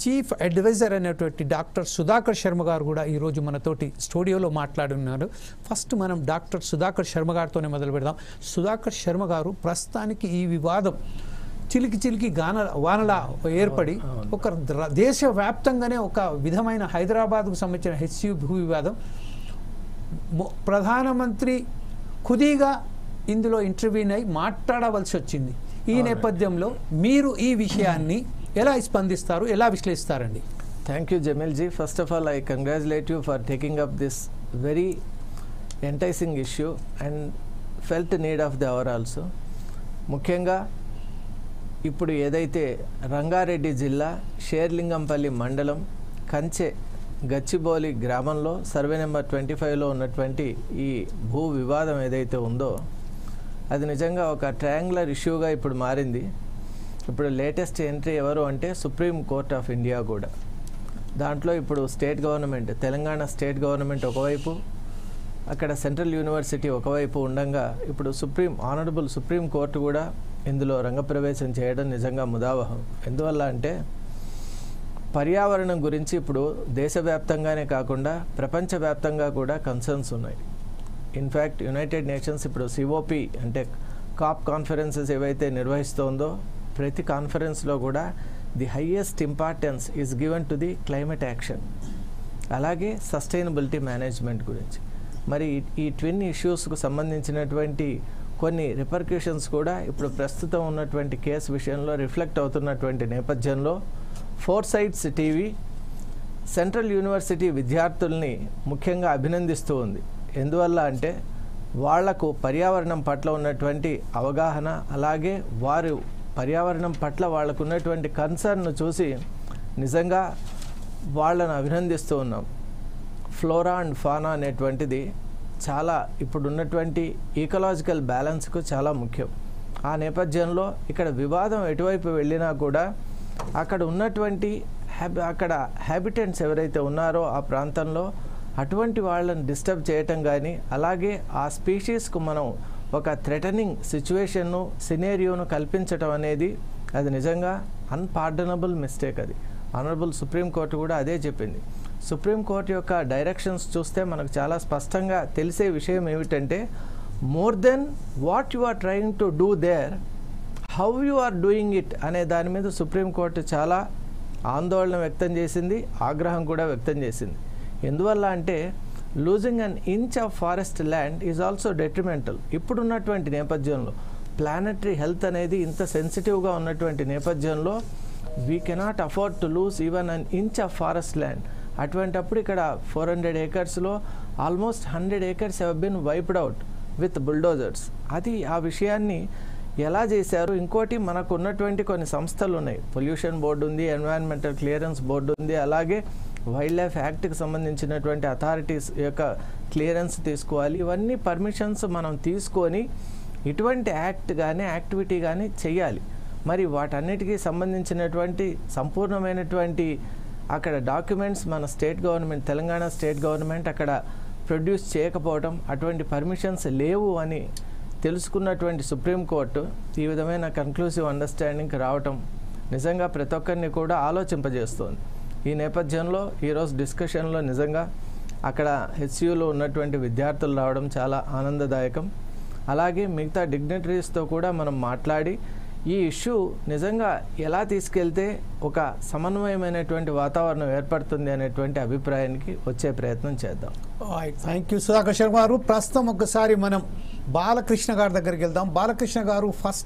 Chief advisor అయినటువంటి doctor Sudhakar Sharma గారు కూడా ఈరోజు మనతోటి స్టూడియోలో మాట్లాడున్నారు. ఫస్ట్ మనం డాక్టర్ సుధాకర్ శర్మ గారితోనే మొదలు పెడదాం. సుధాకర్ శర్మ గారు, ప్రస్తుతానికి ఈ వివాదం చిలికి వానలా ఏర్పడి ఒక దేశవ్యాప్తంగానే ఒక విధమైన హైదరాబాద్కు సంబంధించిన హెచ్యూ భూ వివాదం, ప్రధానమంత్రి ఖుదీగా ఇందులో ఇంటర్వ్యూన్ అయి మాట్లాడవలసి వచ్చింది. ఈ నేపథ్యంలో మీరు ఈ విషయాన్ని ఎలా స్పందిస్తారు, ఎలా విశ్లేషిస్తారండి? Thank you Jameel ji. First of all I congratulate you for taking up this very enticing issue and felt need of the hour also. ముఖ్యంగా ఇప్పుడు ఏదైతే రంగారెడ్డి జిల్లా షేర్లింగంపల్లి మండలం కంచె గచ్చిబౌలి గ్రామంలో సర్వే నెంబర్ 25లో ఉన్నటువంటి ఈ భూ వివాదం ఏదైతే ఉందో అది నిజంగా ఒక ట్రయాంగులర్ ఇష్యూగా ఇప్పుడు మారింది. ఇప్పుడు లేటెస్ట్ ఎంట్రీ ఎవరు అంటే సుప్రీం కోర్ట్ ఆఫ్ ఇండియా కూడా. దాంట్లో ఇప్పుడు state government, Telangana state government ఒకవైపు, అక్కడ సెంట్రల్ యూనివర్సిటీ ఒకవైపు ఉండగా ఇప్పుడు ఆనరబుల్ సుప్రీం కోర్టు కూడా ఇందులో రంగప్రవేశం చేయడం నిజంగా ముదావహం. ఎందువల్ల అంటే పర్యావరణం గురించి ఇప్పుడు దేశవ్యాప్తంగానే కాకుండా ప్రపంచవ్యాప్తంగా కూడా కన్సర్న్స్ ఉన్నాయి. ఇన్ఫ్యాక్ట్ యునైటెడ్ నేషన్స్ ఇప్పుడు సిఓపి అంటే కాప్ కాన్ఫరెన్సెస్ ఏవైతే నిర్వహిస్తోందో ప్రతి కాన్ఫరెన్స్లో కూడా the highest importance is given to the climate action, అలాగే సస్టైనబిలిటీ మేనేజ్మెంట్ గురించి. మరి ఈ ట్విన్ ఇష్యూస్కు సంబంధించినటువంటి కొన్ని రిపర్క్యూషన్స్ కూడా ఇప్పుడు ప్రస్తుతం ఉన్నటువంటి కేసు విషయంలో రిఫ్లెక్ట్ అవుతున్నటువంటి నేపథ్యంలో ఫోర్సైట్స్ టీవీ సెంట్రల్ యూనివర్సిటీ విద్యార్థుల్ని ముఖ్యంగా అభినందిస్తూ ఉంది. ఎందువల్ల అంటే వాళ్లకు పర్యావరణం పట్ల ఉన్నటువంటి అవగాహన, అలాగే వారు పర్యావరణం పట్ల వాళ్ళకు ఉన్నటువంటి కన్సర్న్ను చూసి నిజంగా వాళ్ళను అభినందిస్తూ ఉన్నాం. ఫ్లోరా అండ్ ఫానా అనేటువంటిది చాలా ఇప్పుడున్నటువంటి ఈకలాజికల్ బ్యాలెన్స్కు చాలా ముఖ్యం. ఆ నేపథ్యంలో ఇక్కడ వివాదం ఎటువైపు వెళ్ళినా కూడా అక్కడ ఉన్నటువంటి హ్యాబిటెంట్స్ ఎవరైతే ఉన్నారో ఆ ప్రాంతంలో అటువంటి వాళ్ళని డిస్టర్బ్ చేయటం కానీ, అలాగే ఆ స్పీషీస్కు మనం ఒక థ్రెటనింగ్ సిచ్యువేషన్ను సినేరియోను కల్పించటం అనేది అది నిజంగా అన్పార్డనబుల్ మిస్టేక్. అది ఆనరబుల్ సుప్రీంకోర్టు కూడా అదే చెప్పింది. సుప్రీంకోర్టు యొక్క డైరెక్షన్స్ చూస్తే మనకు చాలా స్పష్టంగా తెలిసే విషయం ఏమిటంటే more than what you are trying to do there, how you are doing it అనే దాని మీద సుప్రీంకోర్టు చాలా ఆందోళన వ్యక్తం చేసింది, ఆగ్రహం కూడా వ్యక్తం చేసింది. ఎందువల్ల అంటే losing an inch of forest land is also detrimental. ఇప్పుడున్నటువంటి నేపథ్యంలో ప్లానటరీ హెల్త్ అనేది ఇంత సెన్సిటివ్గా ఉన్నటువంటి నేపథ్యంలో we cannot afford to lose even an inch of forest land. అటువంటప్పుడు ఇక్కడ 400 acres almost 100 acres have been wiped out with bulldozers. అది ఆ విషయాన్ని ఎలా చేశారు? ఇంకోటి మనకు ఉన్నటువంటి కొన్ని సంస్థలు ఉన్నాయి. పొల్యూషన్ బోర్డు ఉంది, ఎన్వైరన్మెంటల్ క్లియరెన్స్ బోర్డు ఉంది, అలాగే వైల్డ్ లైఫ్ యాక్ట్కి సంబంధించినటువంటి అథారిటీస్ యొక్క క్లియరెన్స్ తీసుకోవాలి. ఇవన్నీ పర్మిషన్స్ మనం తీసుకొని ఇటువంటి యాక్ట్ కానీ యాక్టివిటీ కానీ చెయ్యాలి. మరి వాటన్నిటికీ సంబంధించినటువంటి సంపూర్ణమైనటువంటి అక్కడ డాక్యుమెంట్స్ మన state government, Telangana state government అక్కడ ప్రొడ్యూస్ చేయకపోవడం, అటువంటి పర్మిషన్స్ లేవు అని తెలుసుకున్నటువంటి సుప్రీంకోర్టు ఈ విధమైన కన్క్లూసివ్ అండర్స్టాండింగ్కి రావటం నిజంగా ప్రతి ఒక్కరిని కూడా ఆలోచింపజేస్తోంది. ఈ నేపథ్యంలో ఈరోజు డిస్కషన్లో నిజంగా అక్కడ హెచ్యూలో ఉన్నటువంటి విద్యార్థులు రావడం చాలా ఆనందదాయకం. అలాగే మిగతా డిగ్నిటరీస్తో కూడా మనం మాట్లాడి ఈ ఇష్యూ నిజంగా ఎలా తీసుకెళ్తే ఒక సమన్వయమైనటువంటి వాతావరణం ఏర్పడుతుంది అనేటువంటి అభిప్రాయానికి వచ్చే ప్రయత్నం చేద్దాం. థ్యాంక్ యూ సుధాకర్ శర్మ గారు. ప్రస్తుతం ఒకసారి మనం బాలకృష్ణ గారి దగ్గరికి వెళ్దాం. బాలకృష్ణ గారు, ఫస్ట్